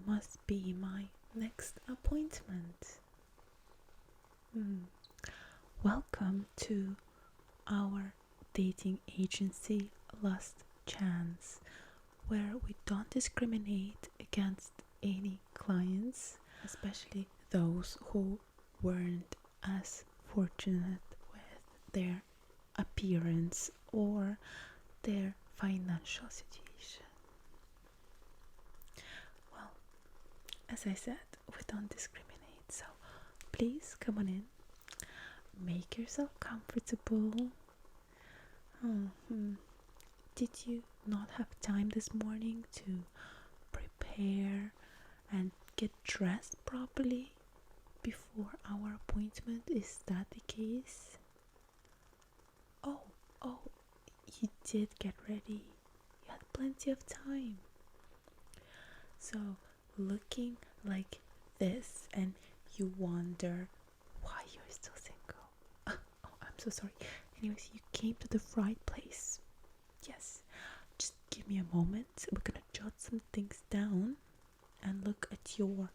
must be my next appointment. Welcome to our dating agency Last Chance, where we don't discriminate against any clients, especially those who weren't as fortunate with their appearance or their financial situation. Well, as I said, we don't discriminate, so please come on in, make yourself comfortable. Did you not have time this morning to prepare and get dressed properly before our appointment? Is that the case? Oh, you did get ready. You had plenty of time. So, looking like this, and you wonder why you're still single. Oh, I'm so sorry. Anyways, you came to the right place. Yes, just give me a moment. We're gonna jot some things down and look at your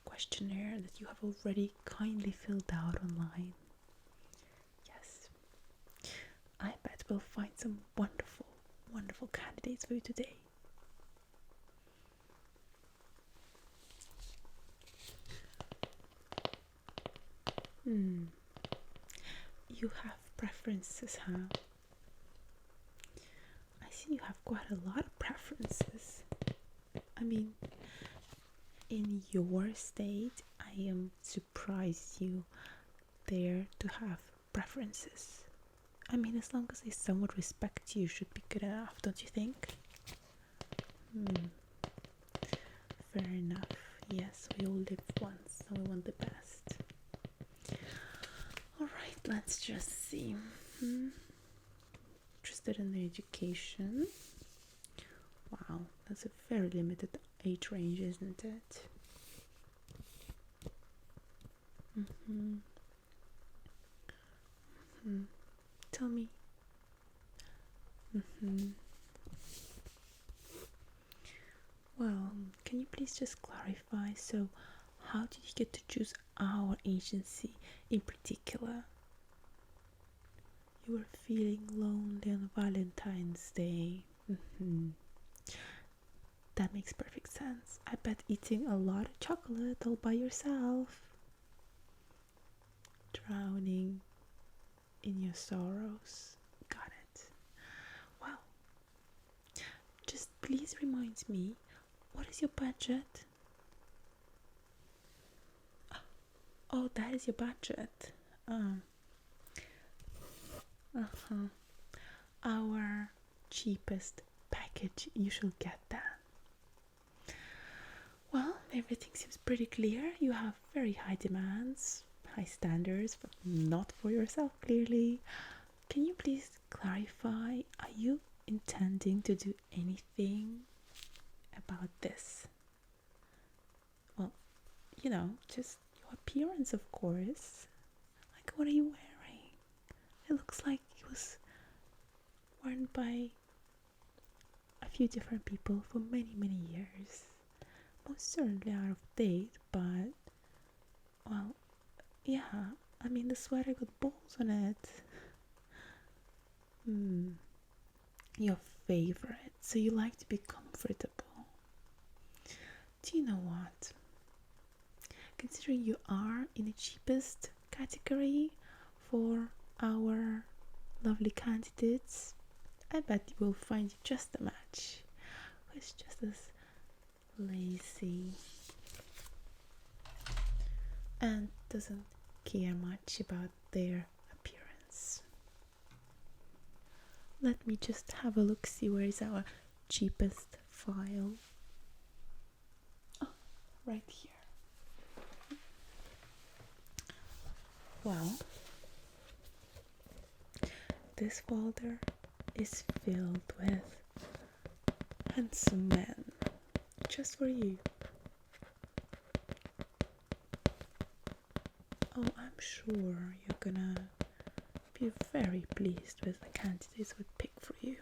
questionnaire that you have already kindly filled out online. Yes, I bet we'll find some wonderful, wonderful candidates for you today. You have preferences, huh? I see you have quite a lot of preferences. I mean, in your state, I am surprised you dare to have preferences. I mean, as long as they somewhat respect you, should be good enough, don't you think? Fair enough. Yes, we all live once, and we want the best. Alright, let's just see. Interested in the education. Wow, that's a very limited age range, isn't it? Tell me. Well, can you please just clarify? So, how did you get to choose our agency in particular? You were feeling lonely on Valentine's Day. That makes perfect sense. I bet eating a lot of chocolate all by yourself, drowning in your sorrows. Got it. Well, just please remind me, what is your budget? Oh, that is your budget. Our cheapest package, you shall get that. Well, everything seems pretty clear. You have very high demands, high standards, but not for yourself, clearly. Can you please clarify, are you intending to do anything about this? Well, just your appearance, of course. Like, what are you wearing? It looks like it was worn by a few different people for many, many years. Most certainly out of date, but, well, yeah, I mean, the sweater got balls on it. Your favorite, so you like to be comfortable. Do you know what? Considering you are in the cheapest category for our lovely candidates, I bet you will find just a match who's just as lazy and doesn't care much about their appearance. Let me just have a look, see where is our cheapest file. Oh, right here. Well, this folder is filled with handsome men just for you. Oh, I'm sure you're gonna be very pleased with the candidates we pick for you.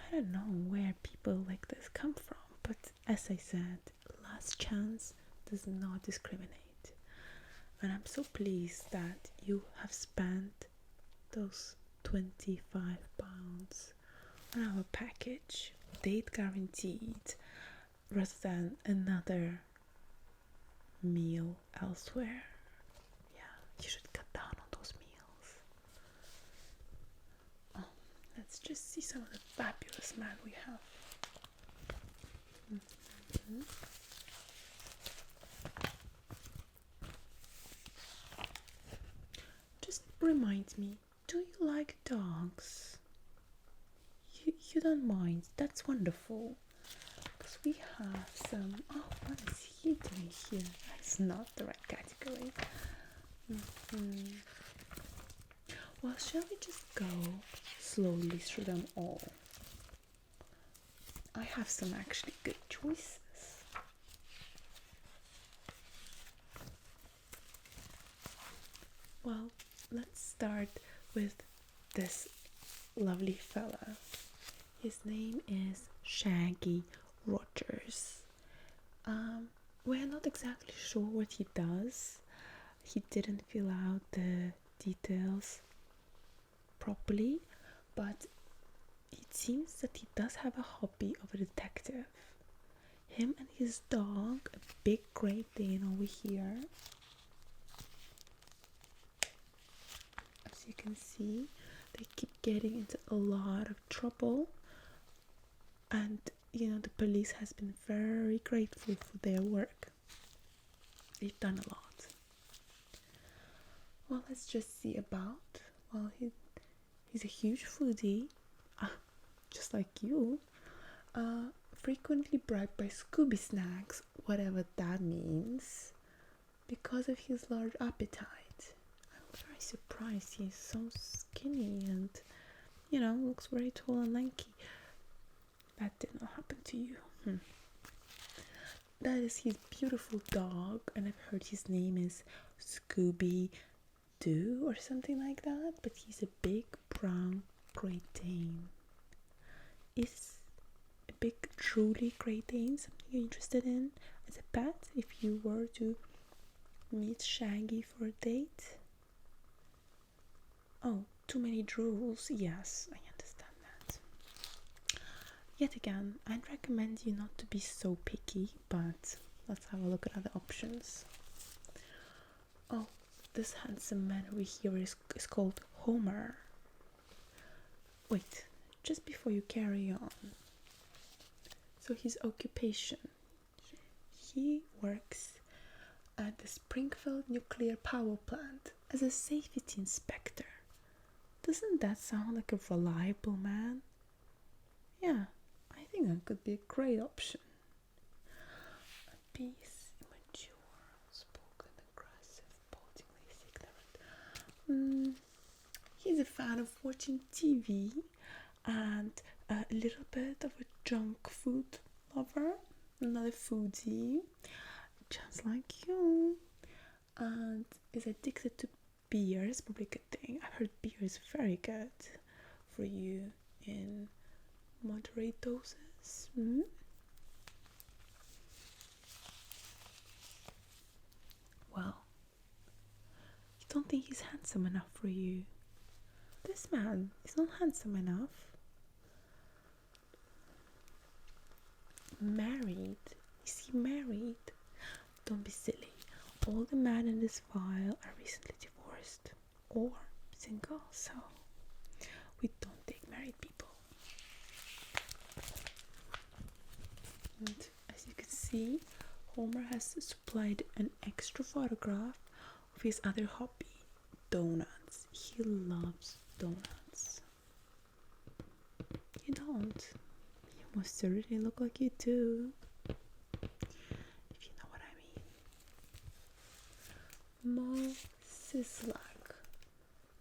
I don't know where people like this come from, but as I said, last chance does not discriminate. And I'm so pleased that you have spent those £25 on our package, date guaranteed, rather than another meal elsewhere. Yeah, you should cut down on those meals. Oh, let's just see some of the fabulous men we have. Just remind me, do you like dogs? You don't mind, that's wonderful. Because we have some. Oh, what is he doing here? That's not the right category. Well, shall we just go slowly through them all? I have some actually good choices. Well, let's start with this lovely fella. His name is Shaggy Rogers. We're not exactly sure what he does. He didn't fill out the details properly, but it seems that he does have a hobby of a detective. Him and his dog, a big Great Dane over here. As you can see, they keep getting into a lot of trouble, and the police has been very grateful for their work. They've done a lot. Well, let's just see about. Well, he's a huge foodie, just like you. Frequently bribed by Scooby snacks, whatever that means, because of his large appetite. I'm very surprised he's so skinny and, looks very tall and lanky. That did not happen to you. That is his beautiful dog, and I've heard his name is Scooby Doo or something like that, but he's a big brown Great Dane. Is a big truly Great Dane something you're interested in as a pet if you were to meet Shaggy for a date? Oh, too many drools. Yes, I understand that. Yet again, I'd recommend you not to be so picky, but let's have a look at other options. Oh, this handsome man over here is called Homer. Wait, just before you carry on. So his occupation. He works at the Springfield nuclear power plant as a safety inspector. Doesn't that sound like a reliable man? Yeah, I think that could be a great option. Obese, immature, spoken, aggressive, boltingly ignorant. He's a fan of watching TV and a little bit of a junk food lover, another foodie, just like you, and is addicted to beer. It's probably a good thing. I've heard beer is very good for you in moderate doses. Well, you don't think he's handsome enough for you? This man is not handsome enough. Married? Is he married? Don't be silly. All the men in this file are recently divorced or single, so we don't take married people. And as you can see, Homer has supplied an extra photograph of his other hobby, donuts. He loves donuts. You don't? You most certainly look like you do, if you know what I mean. Mo Sislak,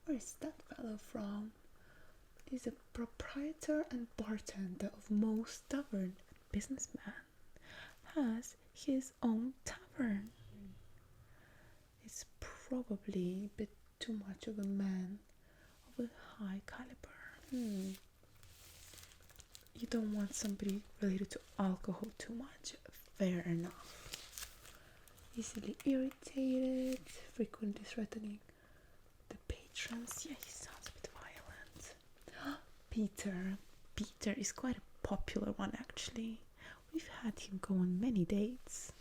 where is that fellow from? He's a proprietor and bartender of Mo's Tavern, a businessman. Has his own tavern. It's probably a bit too much of a man of a high caliber. you don't want somebody related to alcohol too much. Fair enough. Easily irritated, frequently threatening the patrons. Yeah, he sounds a bit violent. Peter is quite a popular one, actually. We've had him go on many dates.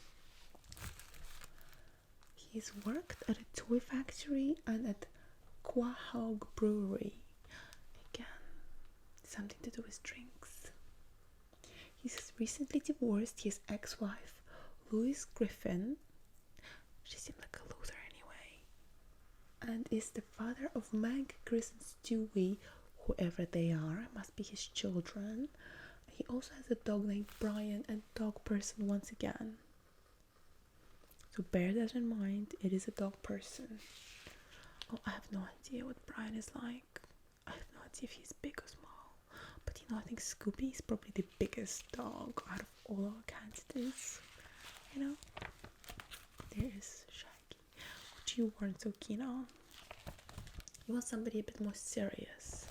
He's worked at a toy factory and at Quahog Brewery. Again, something to do with drinks. He's recently divorced his ex-wife, Louise Griffin. She seemed like a loser anyway. And is the father of Meg, Chris and Stewie, whoever they are, must be his children. He also has a dog named Brian, and dog person once again. So bear that in mind, it is a dog person. Oh, I have no idea what Brian is like. I have no idea if he's big or small. But I think Scooby is probably the biggest dog out of all our candidates. There is Shaggy, which you weren't so keen on. You want somebody a bit more serious,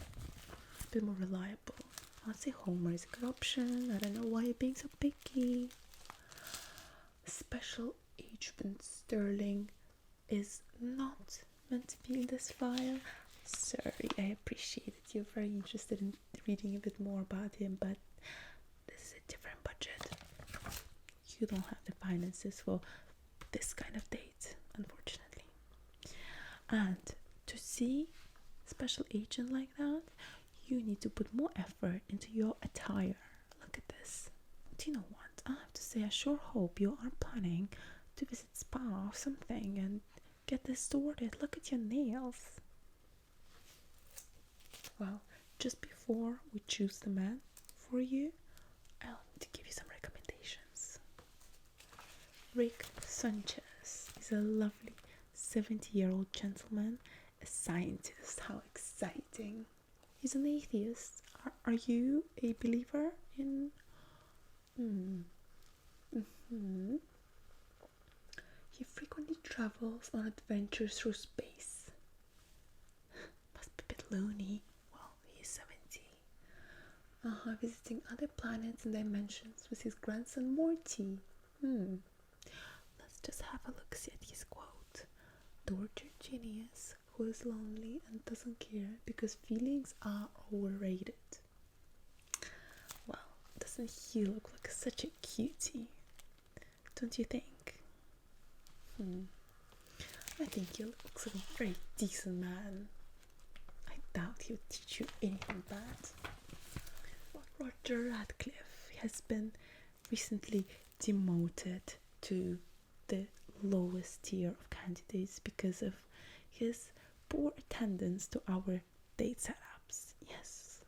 a bit more reliable. I'd say Homer is a good option. I don't know why you're being so picky. Special Agent Sterling is not meant to be in this file. Sorry, I appreciate it. You're very interested in reading a bit more about him, but this is a different budget. You don't have the finances for this kind of date, unfortunately. And to see special agent like that, you need to put more effort into your attire. Look at this. Do you know what? I have to say, I sure hope you are planning to visit spa or something and get this sorted. Look at your nails. Well, just before we choose the man for you, I'll need to give you some recommendations. Rick Sanchez is a lovely 70-year-old gentleman, a scientist. How exciting. He's an atheist. Are you a believer in... He frequently travels on adventures through space. Must be a bit lonely. Well, he's 70. Visiting other planets and dimensions with his grandson Morty. Let's just have a look see at his quote. Tortured genius who is lonely and doesn't care because feelings are overrated. Well, doesn't he look like such a cutie? Don't you think? I think he looks like a very decent man. I doubt he'll teach you anything bad. Roger Radcliffe has been recently demoted to the lowest tier of candidates because of his poor attendance to our date setups. Yes.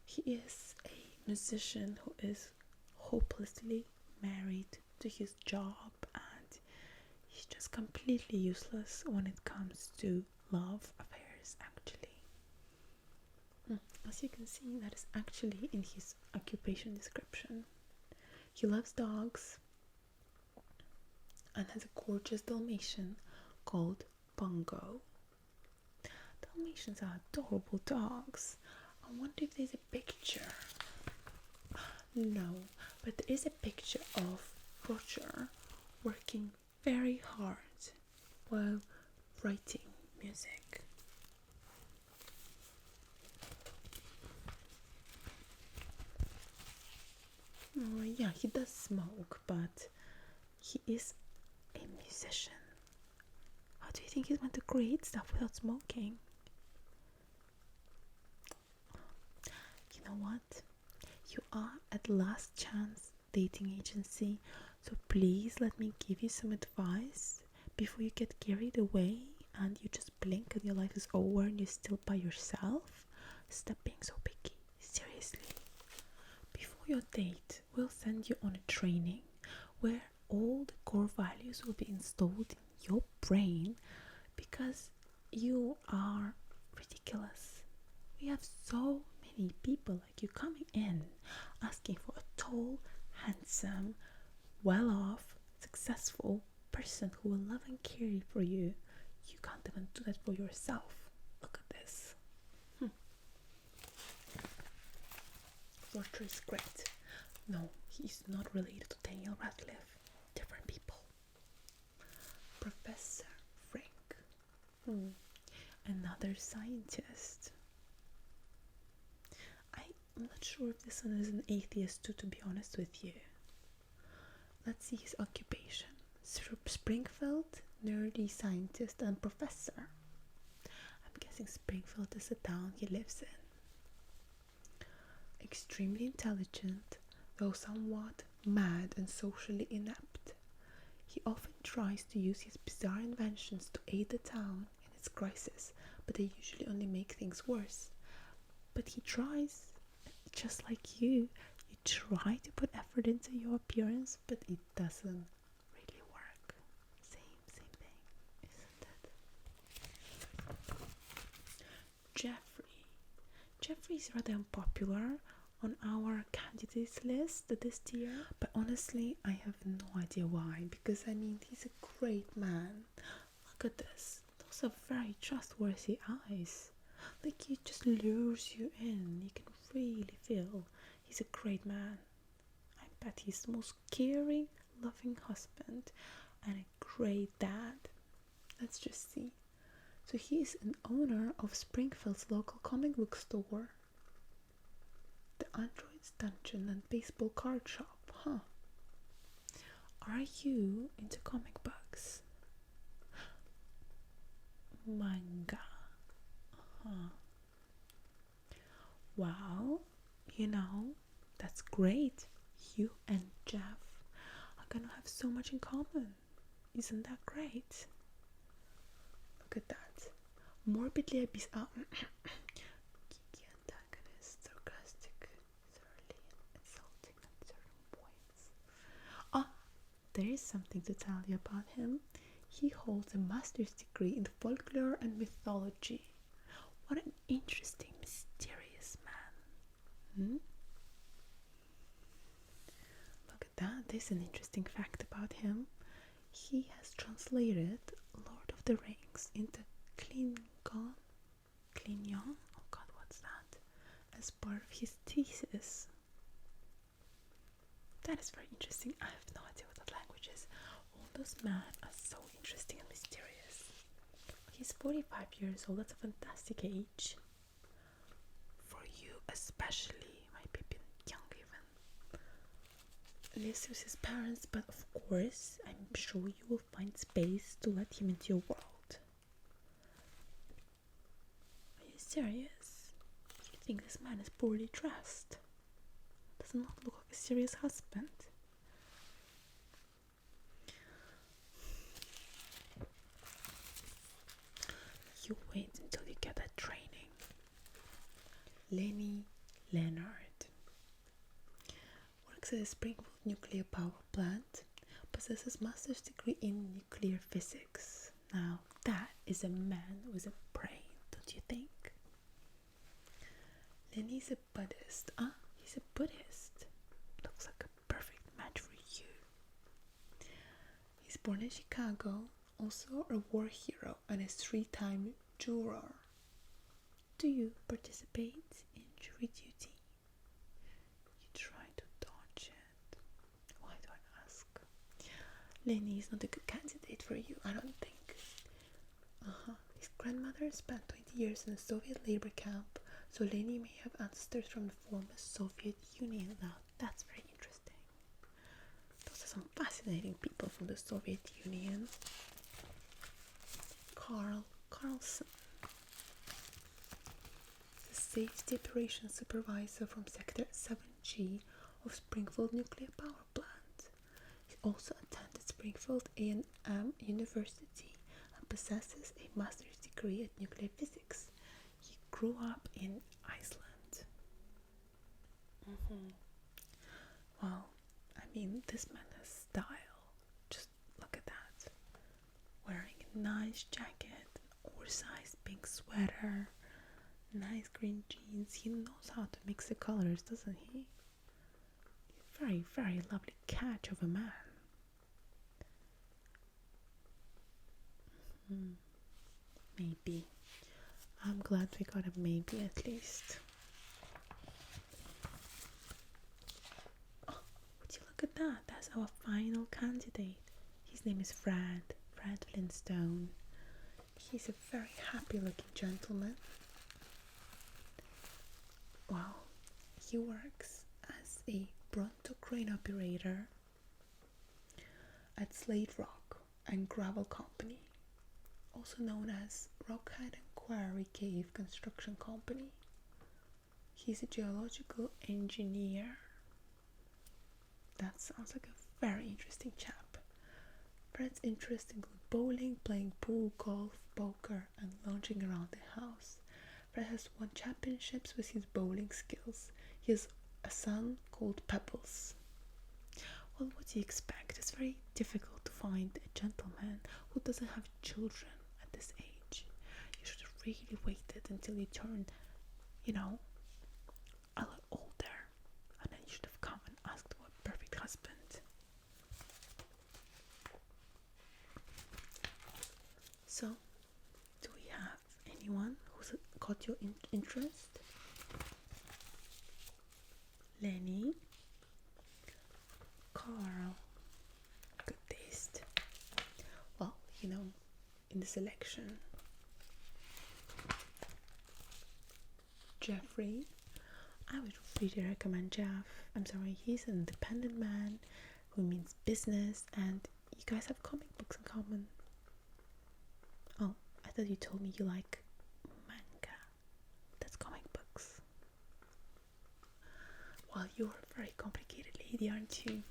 He is a musician who is hopelessly married to his job, and he's just completely useless when it comes to love affairs, actually. As you can see, that is actually in his occupation description. He loves dogs and has a gorgeous Dalmatian called Bungo. Dalmatians are adorable dogs. I wonder if there's a picture. No, but there is a picture of Roger working very hard while writing music. Oh, yeah, he does smoke, but he is a musician. How do you think he's going to create stuff without smoking? You know what? You are at Last Chance Dating Agency, so please let me give you some advice before you get carried away and you just blink and your life is over and you're still by yourself. Stop being so picky. Seriously. Before your date, we'll send you on a training where all the core values will be installed in your brain because you are ridiculous. We have so many people like you coming in asking for a tall, handsome, well-off, successful person who will love and care for you. You can't even do that for yourself. Look at this. reporter is great. No, he's not related to Daniel Radcliffe. Different people. Professor Frank. Another scientist. I'm not sure if this one is an atheist too, to be honest with you. Let's see his occupation. Springfield, nerdy scientist and professor. I'm guessing Springfield is the town he lives in. Extremely intelligent, though somewhat mad and socially inept. He often tries to use his bizarre inventions to aid the town in its crisis, but they usually only make things worse. But he tries. Just like you try to put effort into your appearance, but it doesn't really work. Same thing, isn't it? Jeffrey is rather unpopular on our candidates list this year, but honestly I have no idea why, because I mean, he's a great man. Look at this, those are very trustworthy eyes. Like, he just lures you in. You can really feel he's a great man. I bet he's the most caring, loving husband and a great dad. Let's just see. So he is an owner of Springfield's local comic book store, the Android's Dungeon and Baseball Card Shop. Are you into comic books? Manga. Wow, that's great. You and Jeff are gonna have so much in common. Isn't that great? Look at that. Morbidly geeky antagonist, sarcastic, surly, and insulting at certain points. There is something to tell you about him. He holds a master's degree in folklore and mythology. What an interesting, mysterious man. Look at that. There's an interesting fact about him. He has translated Lord of the Rings into Klingon? Oh god, what's that? As part of his thesis. That is very interesting. I have no idea what that language is. All those men are so interesting and mysterious. He's 45 years old. That's a fantastic age. For you especially. Might be a bit young even. Lives with his parents, but of course, I'm sure you will find space to let him into your world. Are you serious? You think this man is poorly dressed? Does not look like a serious husband. You wait until you get that training. Lenny Leonard works at a Springfield nuclear power plant, possesses master's degree in nuclear physics. Now that is a man with a brain, don't you think? Lenny's a Buddhist. He's a Buddhist. Looks like a perfect match for you. He's born in Chicago, also a war hero and a 3-time juror. Do you participate in jury duty? You try to dodge it. Why do I ask? Lenny is not a good candidate for you, I don't think. His grandmother spent 20 years in a Soviet labor camp, so Lenny may have ancestors from the former Soviet Union. Now, that's very interesting. Those are some fascinating people from the Soviet Union. Carlson, the Safety Operations Supervisor from Sector 7G of Springfield Nuclear Power Plant. He also attended Springfield A&M University and possesses a master's degree at nuclear physics. He grew up in Iceland. Well, I mean, this man has style. Just look at that. Wearing a nice jacket, an oversized pink sweater, nice green jeans. He knows how to mix the colors, doesn't he? Very, very lovely catch of a man. Maybe. I'm glad we got a maybe at least. look at that. That's our final candidate. His name is Fred Flintstone. He's a very happy looking gentleman. Well, he works as a Bronto crane operator at Slate Rock and Gravel Company, also known as Rockhead and Quarry Cave Construction Company. He's a geological engineer. That sounds like a very interesting chap. Fred's interests include bowling, playing pool, golf, poker, and lounging around the house. Fred has won championships with his bowling skills. He has a son called Pebbles. Well, what do you expect? It's very difficult to find a gentleman who doesn't have children at this age. You should have really waited until you turned, a lot older, and then you should have come and asked for a perfect husband. So, do we have anyone who's caught your interest? Lenny, Carl, good taste. Well, in the selection, Jeffrey, I would really recommend Jeff. I'm sorry, he's an independent man who means business, and you guys have comic books in common. Oh, I thought you told me you like manga. That's comic books. Well, you're a very complicated lady, aren't you?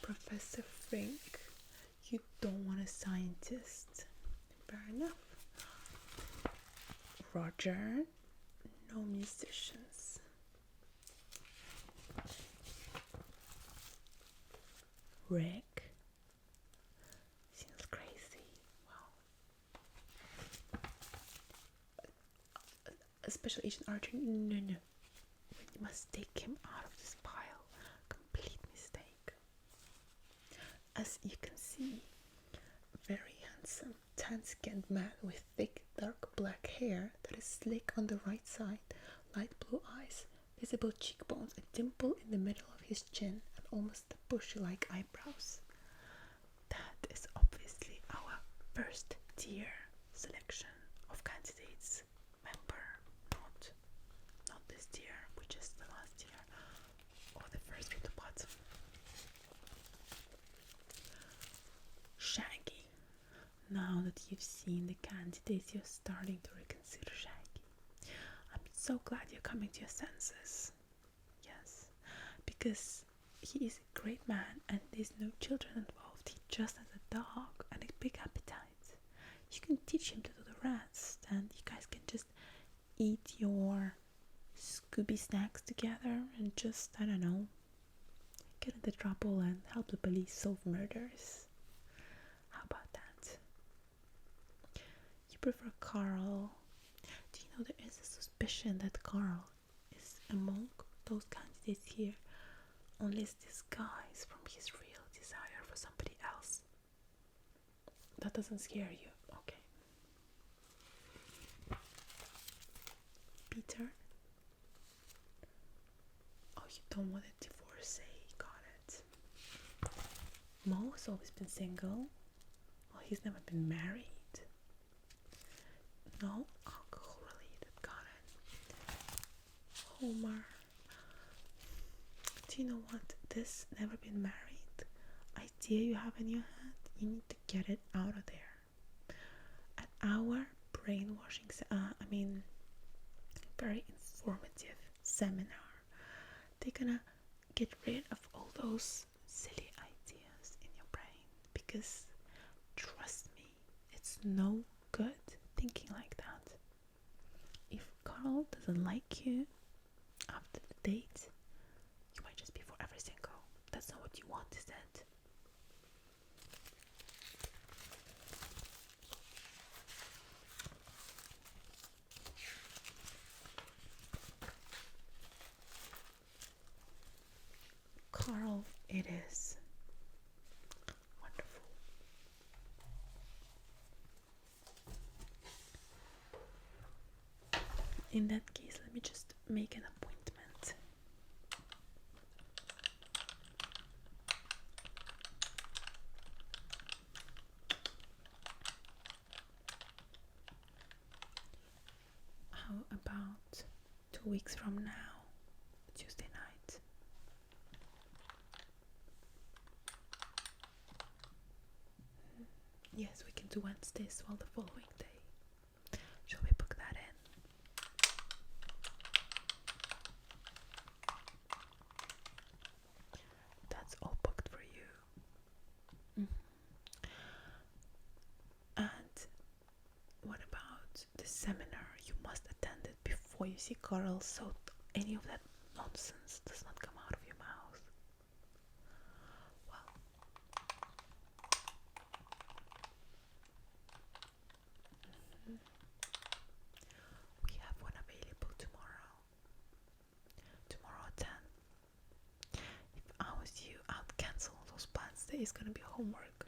Professor Frink, you don't want a scientist. Fair enough. Roger, no musicians. Rick, seems crazy. Wow. A special agent Archer, no. We must take him out of this pile. Complete mistake. As you can see, very handsome, tan-skinned man with thick, dark black hair that is slick on the right side, light blue eyes, visible cheekbones, a dimple in the middle of his chin, and almost bushy-like eyebrows. That is obviously our first tier selection of candidates. Remember, not this tier, which is the last tier, or the first from the bottom. Shaggy. Now that you've seen the candidates, you're starting to reconsider Shaggy. I'm so glad you're coming to your senses. Yes, because he is a great man and there's no children involved. He just has a dog and a big appetite. You can teach him to do the rest, and you guys can just eat your Scooby snacks together and just, I don't know, get into trouble and help the police solve murders. How about that? You prefer Carl. Do you know there is a suspicion that Carl is among those candidates here unless disguised from his real desire for somebody else? That doesn't scare you, okay? Peter? Oh, you don't want a divorcee, got it. Mo has always been single. Well, he's never been married. No alcohol related, got it. Homer. Do you know what? This never been married idea you have in your head, you need to get it out of there. At our brainwashing, very informative seminar, they're gonna get rid of all those silly ideas in your brain, because trust me, it's no good thinking like that. If Carl doesn't like you after the date, you might just be forever single. That's not what you want, is it? Carl, it is. Wonderful. In that case, let me just make an appointment. about 2 weeks from now, Tuesday night? Yes, we can do Wednesdays while the following day. Shall we book that in? That's all booked for you. And what about the seminar? You must attend it before you see Carl, so any of that nonsense does not come out of your mouth. Well, we have one available tomorrow. Tomorrow at 10. If I was you, I'd cancel those plans. There is gonna be homework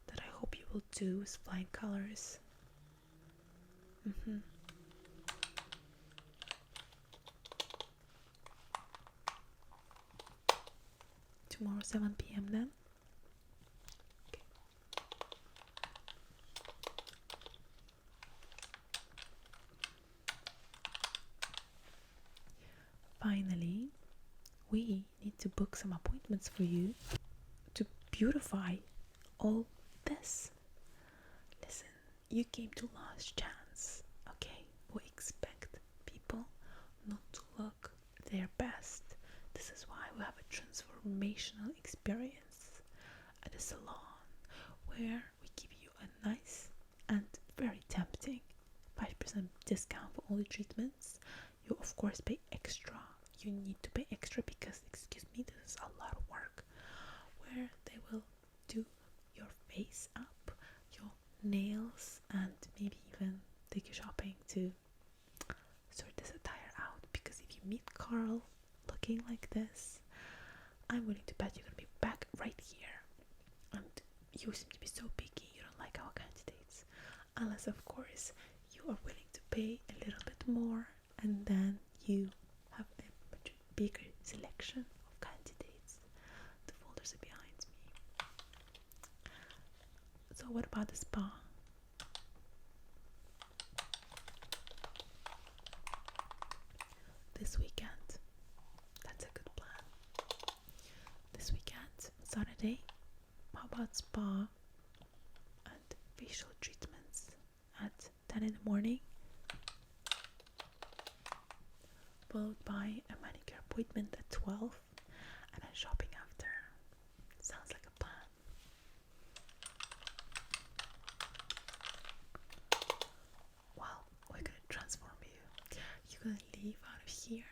that I hope you will do with flying colors. Tomorrow 7 p.m. then? Okay. Finally, we need to book some appointments for you to beautify all this. Listen, you came to last chance, okay? We expect people not to look their best. This is why we have a transformational experience at a salon where we give you a nice and very tempting 5% discount for all the treatments. You of course pay extra. You need to pay extra because, excuse me, this is a lot of work, where they will do your face up, your nails, and maybe even take you shopping to sort this attire out. Because if you meet Carl looking like this, I'm willing to bet you're gonna be back right here. And you seem to be so picky, you don't like our candidates, unless of course you are willing to pay a little bit more, and then you have a much bigger selection of candidates. The folders are behind me. So what about the spa? This weekend. That's a good plan. This weekend, Saturday, how about spa and facial treatments at 10 in the morning, followed by a manicure appointment at 12, and then shopping after. Sounds like a plan. Well, we're gonna transform you. You're gonna leave out of here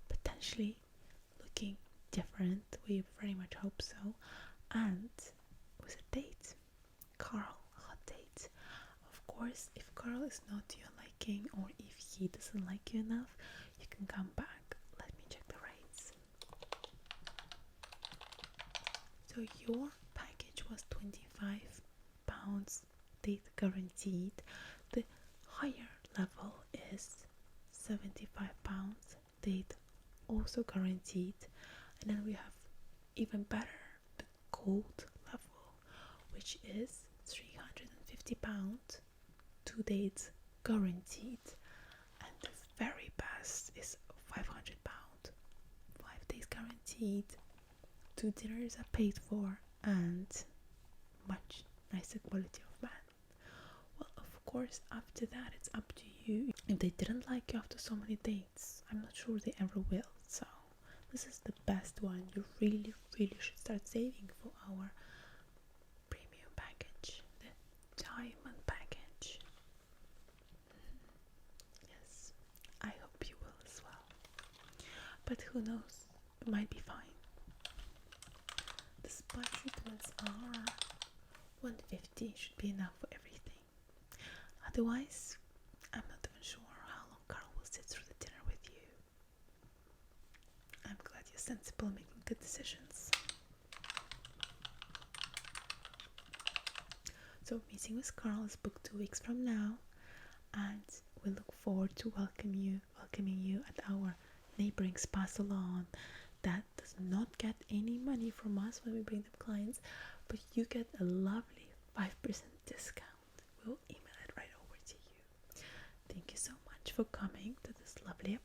potentially looking different. We very much hope so. And with a date. Carl, a hot date. Of course, if Carl is not to your liking, or if he doesn't like you enough, you can come back. Let me check the rates. So your package was £25 date guaranteed. The higher level is £75 date also guaranteed. And then we have even better, the gold level, which is £350, 2 dates guaranteed. And the very best is £500, 5 days guaranteed, 2 dinners are paid for, and much nicer quality of man. Well, of course, after that it's up to you. If they didn't like you after so many dates, I'm not sure they ever will. So this is the best one. You really should start saving for our premium package, the diamond package. Yes, I hope you will as well. But who knows, it might be fine. The spa treatments are 150, should be enough for everything. Otherwise, I'm not even sure how long Carl will sit through the dinner with you. I'm glad you're sensible and making good decisions. So meeting with Carl is booked 2 weeks from now, and we look forward to welcoming you at our neighboring spa salon that does not get any money from us when we bring them clients, but you get a lovely 5% discount. We'll email it right over to you. Thank you so much for coming to this lovely